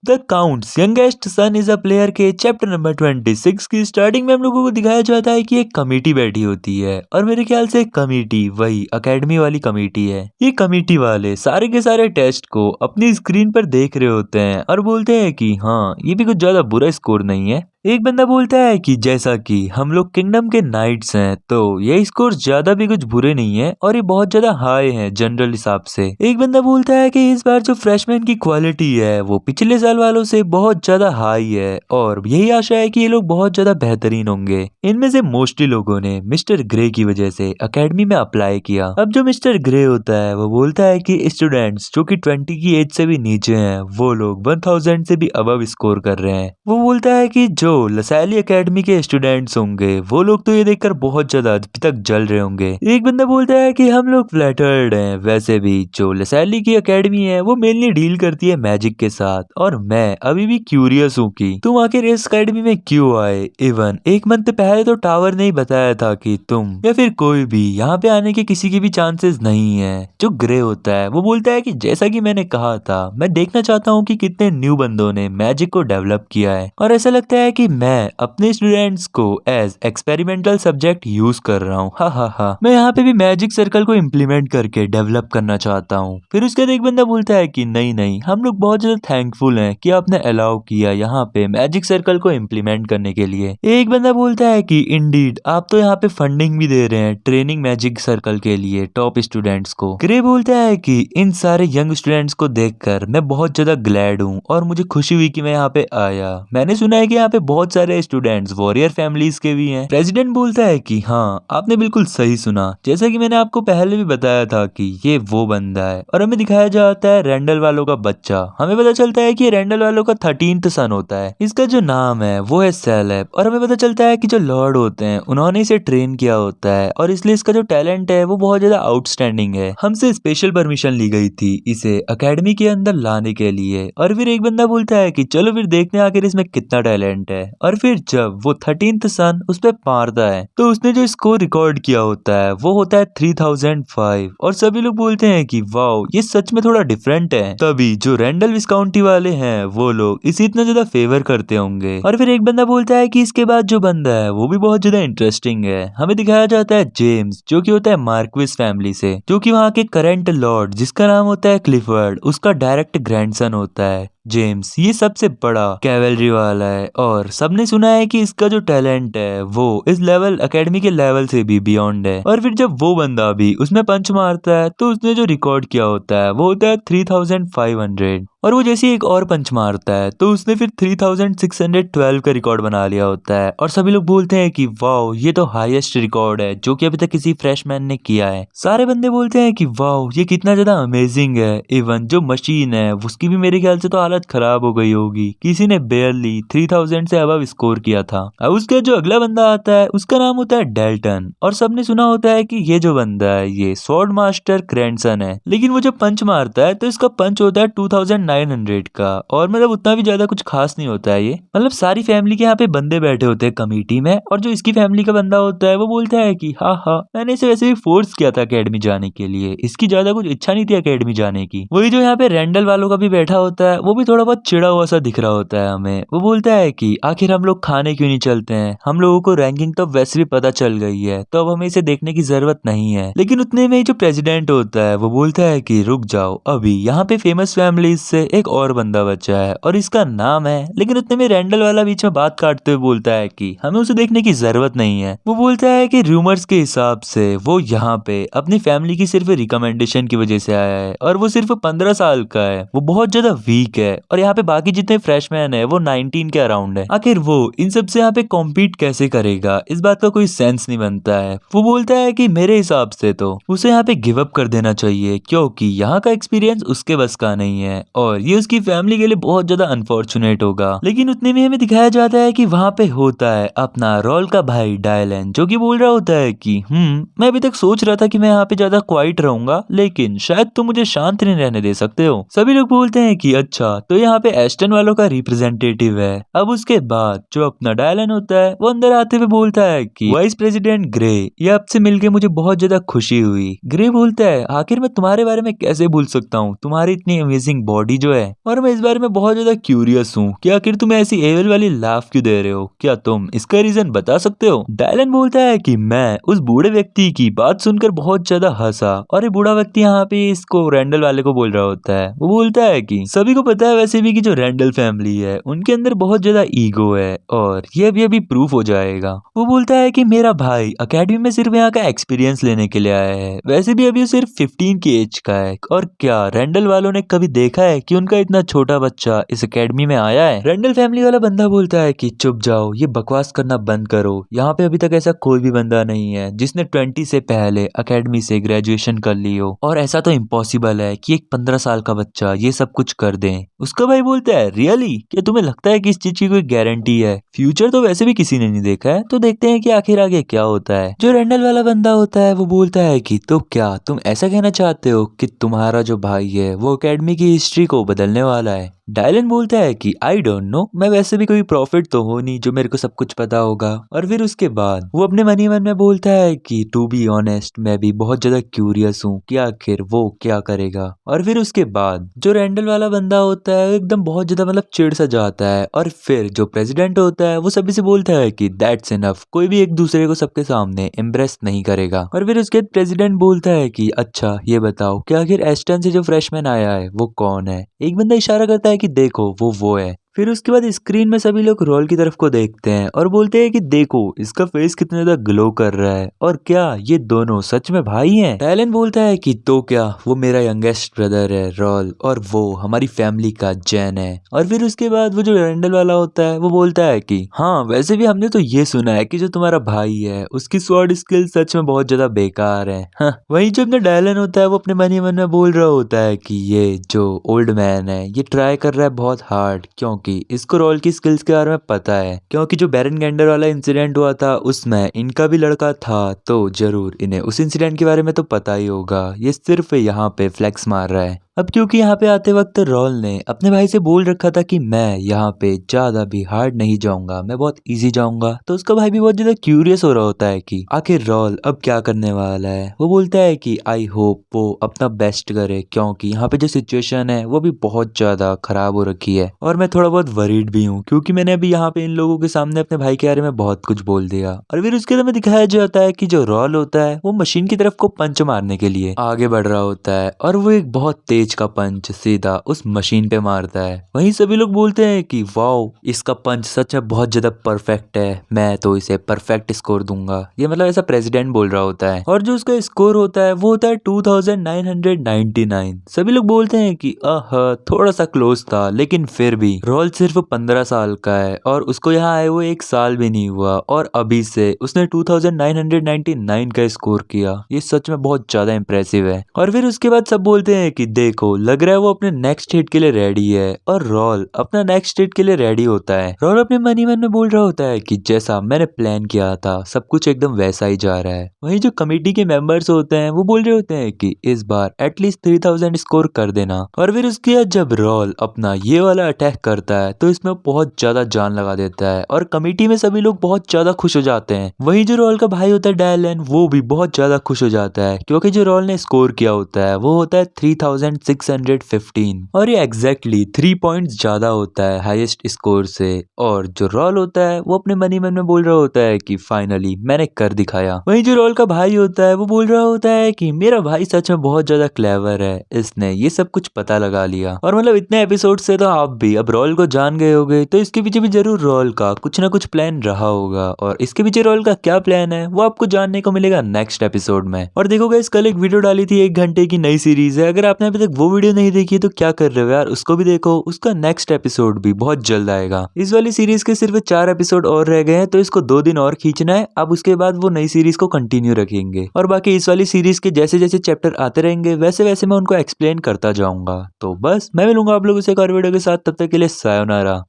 The counts youngest son is a player के chapter number 26 की starting में हम लोगों को दिखाया जाता है कि एक कमेटी बैठी होती है और मेरे ख्याल से कमेटी वही एकेडमी वाली कमेटी है। ये कमेटी वाले सारे के सारे टेस्ट को अपनी स्क्रीन पर देख रहे होते हैं और बोलते हैं कि हाँ ये भी कुछ ज्यादा बुरा स्कोर नहीं है। एक बंदा बोलता है कि जैसा कि हम लोग किंगडम के नाइट्स हैं तो ये स्कोर ज्यादा भी कुछ बुरे नहीं है और ये बहुत ज्यादा हाई है जनरल हिसाब से। एक बंदा बोलता है कि इस बार जो फ्रेशमैन की क्वालिटी है वो पिछले साल वालों से बहुत ज्यादा हाई है और यही आशा है कि ये लोग बहुत ज्यादा बेहतरीन होंगे। इनमें से मोस्टली लोगों ने मिस्टर ग्रे की वजह से एकेडमी में अप्लाई किया। अब जो मिस्टर ग्रे होता है वो बोलता है कि स्टूडेंट्स जो कि 20 की एज से भी नीचे हैं वो लोग 1000 से भी अबव स्कोर कर रहे हैं। वो बोलता है कि जो लसैली एकेडमी के स्टूडेंट्स होंगे वो लोग तो ये देखकर बहुत ज्यादा अभी तक जल रहे होंगे। एक बंदा बोलता है कि हम लोग फ्लैटर्ड हैं, वैसे भी जो लसैली की एकेडमी है वो मेनली डील करती है मैजिक के साथ और मैं अभी भी क्यूरियस हूँ कि तुम आखिर इस एकेडमी में क्यों आए। इवन एक मंथ पहले तो टावर ने ही बताया था कि तुम या फिर कोई भी यहाँ पे आने के किसी के भी चांसेस नहीं है। जो ग्रे होता है वो बोलता है कि जैसा कि मैंने कहा था मैं देखना चाहता हूँ कि कितने न्यू बंदों ने मैजिक को डेवलप किया है और ऐसा लगता है कि मैं अपने स्टूडेंट्स को एज एक्सपेरिमेंटल सब्जेक्ट यूज कर रहा हूँ। हा मैं यहाँ पे भी मैजिक सर्कल को इम्प्लीमेंट करके डेवलप करना चाहता हूँ। फिर उसके बाद एक बंदा बोलता है कि नहीं नहीं हम लोग बहुत ज्यादा थैंकफुल हैं कि आपने अलाउ किया यहाँ पे मैजिक सर्कल को इम्प्लीमेंट करने के लिए। एक बंदा बोलता है कि इंडीड आप तो यहाँ पे फंडिंग भी दे रहे हैं ट्रेनिंग मैजिक सर्कल के लिए टॉप स्टूडेंट्स को। ग्रे बोलता है कि इन सारे यंग स्टूडेंट्स को देखकर मैं बहुत ज्यादा ग्लैड हूँ और मुझे खुशी हुई कि मैं यहाँ पे आया। मैंने सुना है कि यहाँ पे बहुत सारे स्टूडेंट्स वॉरियर फैमिलीज के भी हैं। प्रेसिडेंट बोलता है कि हाँ आपने बिल्कुल सही सुना, जैसा कि मैंने आपको पहले भी बताया था कि ये वो बंदा है। और हमें दिखाया जाता है रैंडल वालों का बच्चा। हमें पता चलता है कि ये रैंडल वालों का 13th सन होता है। इसका जो नाम है वो है सेलेब और हमें पता चलता है कि जो लॉर्ड होते हैं उन्होंने इसे ट्रेन किया होता है और इसलिए इसका जो टैलेंट है वो बहुत ज्यादा आउटस्टैंडिंग है। हमसे स्पेशल परमिशन ली गई थी इसे एकेडमी के अंदर लाने के लिए। और फिर एक बंदा बोलता है कि चलो फिर देखते हैं आखिर इसमें कितना टैलेंट है। और फिर जब वो 13th सन उस पे मारता है तो उसने जो स्कोर रिकॉर्ड किया होता है वो होता है 3005 और सभी लोग बोलते हैं कि वाओ ये सच में थोड़ा डिफरेंट है। तभी जो रैंडल विस्काउंटी वाले हैं वो लोग इसे इतना ज्यादा फेवर करते होंगे। और फिर एक बंदा बोलता है कि इसके बाद जो बंदा है वो भी बहुत ज्यादा इंटरेस्टिंग है। हमें दिखाया जाता है जेम्स जो कि होता है मार्क्विस फैमिली से, जो कि वहाँ के करंट लॉर्ड जिसका नाम होता है क्लिफर्ड उसका डायरेक्ट ग्रैंडसन होता है। जेम्स ये सबसे बड़ा कैवेलरी वाला है और सबने सुना है कि इसका जो टैलेंट है वो इस लेवल एकेडमी के लेवल से भी बियॉन्ड है। और फिर जब वो बंदा भी उसमें पंच मारता है तो उसने जो रिकॉर्ड किया होता है वो होता है 3500 और वो जैसे एक और पंच मारता है तो उसने फिर 3612 का रिकॉर्ड बना लिया होता है। और सभी लोग बोलते हैं कि वाओ ये तो हाईएस्ट रिकॉर्ड है जो कि अभी तक किसी फ्रेशमैन ने किया है। सारे बंदे बोलते हैं कि वाओ ये कितना ज्यादा अमेजिंग है। इवन जो मशीन है उसकी भी मेरे ख्याल से तो हालत खराब हो गई होगी, किसी ने बेयरली 3000 से अबव स्कोर किया था। अब उसके जो अगला बंदा आता है उसका नाम होता है डेल्टन और सबने सुना होता है कि ये जो बंदा है ये स्वॉर्ड मास्टर ग्रैंडसन है। लेकिन वो जब पंच मारता है तो इसका पंच होता है 2900 का और मतलब उतना भी ज्यादा कुछ खास नहीं होता है। ये मतलब सारी फैमिली के यहाँ पे बंदे बैठे होते हैं कमेटी में और जो इसकी फैमिली का बंदा होता है वो बोलता है कि हाँ मैंने इसे वैसे भी फोर्स किया था अकेडमी जाने के लिए, इसकी ज्यादा कुछ इच्छा नहीं थी अकेडमी जाने की। वही जो यहाँ पे रैंडल वालों का भी बैठा होता है वो भी थोड़ा बहुत चिड़ा हुआ सा दिख रहा होता है हमें। वो बोलता है कि आखिर हम लोग खाने क्यों नहीं चलते हैं, हम लोगों को रैंकिंग तो वैसे भी पता चल गई है तो अब हमें इसे देखने की जरूरत नहीं है। लेकिन उतने में ही जो प्रेसिडेंट होता है वो बोलता है कि रुक जाओ, अभी यहाँ पे फेमस फैमिलीज से एक और बंदा बचा है और इसका नाम है। लेकिन उतने में रैंडल वाला बीच में बात काटते हुए बोलता है कि हमें उसे देखने की जरूरत नहीं है। वो बोलता है कि रूमर्स के हिसाब से वो यहाँ पे अपनी फैमिली की सिर्फ रिकमेंडेशन की वजह से आया है और वो सिर्फ 15 साल का है, वो बहुत ज्यादा वीक है और यहाँ पे बाकी जितने फ्रेशमैन है वो 19 के अराउंड है। आखिर वो इन सब से यहाँ पे कॉम्पीट कैसे करेगा, इस बात का कोई सेंस नहीं बनता है। वो बोलता है कि मेरे हिसाब से तो उसे यहाँ पे गिव अप कर देना चाहिए क्योंकि यहाँ का एक्सपीरियंस उसके बस का नहीं है और ये उसकी फैमिली के लिए बहुत ज्यादा अनफॉर्चुनेट होगा। लेकिन उतने में हमें दिखाया जाता है कि वहाँ पे होता है अपना रोल का भाई डायलन जो कि बोल रहा होता है कि मैं अभी तक सोच रहा था कि मैं यहाँ पे ज्यादा क्वाइट रहूंगा लेकिन शायद तुम मुझे शांत नहीं रहने दे सकते हो। सभी लोग बोलते हैं कि अच्छा तो यहाँ पे एस्टन वालों का रिप्रेजेंटेटिव है। अब उसके बाद जो अपना डायलन होता है वो अंदर आते हुए बोलता है कि वाइस प्रेसिडेंट ग्रे, ये आपसे मिलके मुझे बहुत ज्यादा खुशी हुई। ग्रे बोलता है आखिर मैं तुम्हारे बारे में कैसे भूल सकता हूँ, तुम्हारी इतनी अमेजिंग बॉडी जो है, और मैं इस बारे में बहुत ज्यादा क्यूरियस हूँ कि आखिर तुम ऐसी एविल वाली लाफ क्यों दे रहे हो, क्या तुम इसका रीजन बता सकते हो। डायलन बोलता है कि मैं उस बूढ़े व्यक्ति की बात सुनकर बहुत ज्यादा हंसा, और ये बूढ़ा व्यक्ति यहाँ पे इसको रैंडल वाले को बोल रहा होता है। वो बोलता है कि सभी को पता है वैसे भी कि जो रैंडल फैमिली है उनके अंदर बहुत ज्यादा ईगो है, और ये अभी प्रूफ हो जाएगा। वो बोलता है कि मेरा भाई अकेडमी में सिर्फ यहाँ का एक्सपीरियंस लेने के लिए आया है, वैसे भी अभी सिर्फ 15 की एज का है, और क्या रैंडल वालों ने कभी देखा है कि उनका इतना छोटा बच्चा इस अकेडमी में आया है। रैंडल फैमिली वाला बंदा बोलता है कि चुप जाओ, ये बकवास करना बंद करो, यहाँ पे अभी तक ऐसा कोई भी बंदा नहीं है जिसने 20 से पहले अकेडमी से ग्रेजुएशन कर ली हो, और ऐसा तो इम्पॉसिबल है कि एक 15 साल का बच्चा ये सब कुछ कर दे। उसका भाई बोलता है रियली, क्या तुम्हें लगता है कि इस चीज की कोई गारंटी है? फ्यूचर तो वैसे भी किसी ने नहीं देखा है, तो देखते हैं कि आखिर आगे क्या होता है। जो रैंडल वाला बंदा होता है वो बोलता है कि तो क्या तुम ऐसा कहना चाहते हो कि तुम्हारा जो भाई है वो अकेडमी की हिस्ट्री को बदलने वाला है? डायलन बोलता है कि आई डोंट नो, मैं वैसे भी कोई प्रॉफिट तो हो नहीं जो मेरे को सब कुछ पता होगा। और फिर उसके बाद वो अपने मन ही मन में बोलता है कि टू बी ऑनेस्ट मैं भी बहुत ज्यादा क्यूरियस हूँ कि आखिर वो क्या करेगा। और फिर उसके बाद जो रैंडल वाला बंदा होता है वो एकदम बहुत ज्यादा चिढ़ सा जाता है, और फिर जो प्रेसिडेंट होता है वो सभी से बोलता है कि दैट्स इनफ, कोई भी एक दूसरे को सबके सामने इम्प्रेस नहीं करेगा। और फिर उसके बाद प्रेसिडेंट बोलता है कि अच्छा ये बताओ कि आखिर एस्टन से जो फ्रेशमैन आया है वो कौन है। एक बंदा इशारा करता है कि देखो वो है। फिर उसके बाद स्क्रीन में सभी लोग रोल की तरफ को देखते हैं और बोलते हैं कि देखो इसका फेस कितना ज्यादा ग्लो कर रहा है, और क्या ये दोनों सच में भाई हैं? टायलन बोलता है कि तो क्या वो मेरा यंगेस्ट ब्रदर है रॉल, और वो हमारी फैमिली का जैन है। और फिर उसके बाद वो जो रैंडल वाला होता है वो बोलता है कि हाँ वैसे भी हमने तो ये सुना है कि जो तुम्हारा भाई है उसकी स्वॉर्ड स्किल सच में बहुत ज्यादा बेकार है। हाँ। वहीं जो अपना डायलन होता है वो अपने मन ही मन में बोल रहा होता है कि ये जो ओल्ड मैन है ये ट्राई कर रहा है बहुत हार्ड, क्योंकि इसको रोल की स्किल्स के बारे में पता है, क्योंकि जो बैरन गेंडर वाला इंसिडेंट हुआ था उसमें इनका भी लड़का था, तो जरूर इन्हें उस इंसिडेंट के बारे में तो पता ही होगा। ये सिर्फ यहाँ पे फ्लेक्स मार रहा है। अब क्योंकि यहाँ पे आते वक्त रॉल ने अपने भाई से बोल रखा था कि मैं यहाँ पे ज्यादा भी हार्ड नहीं जाऊंगा, मैं बहुत इजी जाऊंगा, तो उसका भाई भी बहुत ज्यादा क्यूरियस हो रहा होता है कि आखिर रॉल अब क्या करने वाला है। वो बोलता है कि आई होप वो अपना बेस्ट करे, क्योंकि यहाँ पे जो सिचुएशन है वो भी बहुत ज्यादा खराब हो रखी है, और मैं थोड़ा बहुत वरीड भी हूँ क्योंकि मैंने अभी यहाँ पे इन लोगों के सामने अपने भाई के बारे में बहुत कुछ बोल दिया। और फिर उसके में दिखाया जाता है कि जो रॉल होता है वो मशीन की तरफ को पंच मारने के लिए आगे बढ़ रहा होता है, और वो एक बहुत तेज का पंच सीधा उस मशीन पे मारता है। वहीं सभी लोग बोलते हैं कि वाओ इसका पंच सच में बहुत ज्यादा परफेक्ट है, मैं तो इसे परफेक्ट स्कोर दूंगा। ये ऐसा प्रेसिडेंट बोल रहा होता है, और जो उसका स्कोर होता है वो होता है 2999। सभी लोग बोलते हैं कि थोड़ा सा क्लोज था, लेकिन फिर भी रॉल सिर्फ 15 साल का है और उसको यहाँ आए हुए 1 साल भी नहीं हुआ, और अभी से उसने 2999 का स्कोर किया। ये सच में बहुत ज्यादा इंप्रेसिव है। और फिर उसके बाद सब बोलते हैं कि देखो लग रहा है वो अपने नेक्स्ट हिट के लिए रेडी है, और रॉल अपना नेक्स्ट हिट के लिए रेडी होता है। रॉल अपने मन ही मन में बोल रहा होता है कि जैसा मैंने प्लान किया था सब कुछ एकदम वैसा ही जा रहा है। वहीं जो कमेटी के मेंबर्स होते हैं वो बोल रहे होते हैं कि इस बार एटलीस्ट 3000 स्कोर कर देना। और फिर उसके बाद जब रॉल अपना ये वाला अटैक करता है तो इसमें बहुत ज्यादा जान लगा देता है, और कमेटी में सभी लोग बहुत ज्यादा खुश हो जाते हैं। वहीं जो रॉल का भाई होता है डायलन, वो भी बहुत ज्यादा खुश हो जाता है, क्योंकि जो रॉल ने स्कोर किया होता है वो होता है 3615, और ये एग्जैक्टली 3 पॉइंट्स ज्यादा होता है हाईएस्ट स्कोर से। और जो रॉल होता है वो अपने मन ही मन में बोल रहा होता है कि फाइनली मैंने कर दिखाया। वहीं जो रॉल का भाई होता है वो बोल रहा होता है कि मेरा भाई सच में बहुत ज्यादा क्लेवर है, इसने ये सब कुछ पता लगा लिया। और इतने एपिसोड से तो आप भी अब रॉल को जान गए होगे, तो इसके पीछे भी जरूर रॉल का कुछ ना कुछ प्लान रहा होगा, और इसके पीछे रॉल का क्या प्लान है वो आपको जानने को मिलेगा नेक्स्ट एपिसोड में। और देखो गाइस, कल एक वीडियो डाली थी 1 घंटे की नई सीरीज है, अगर आपने अभी तक वो वीडियो नहीं देखी तो क्या कर रहे हो यार, उसको भी देखो। उसका नेक्स्ट एपिसोड भी बहुत जल्द आएगा। इस वाली सीरीज के सिर्फ 4 एपिसोड और रह गए हैं, तो इसको 2 दिन और खींचना है। अब उसके बाद वो नई सीरीज को कंटिन्यू रखेंगे, और बाकी इस वाली सीरीज के जैसे जैसे चैप्टर आते रहेंगे वैसे वैसे मैं उनको एक्सप्लेन करता जाऊंगा। तो बस मैं मिलूंगा आप लोगों से एक और वीडियो के साथ, तब तक के लिए सायोनारा।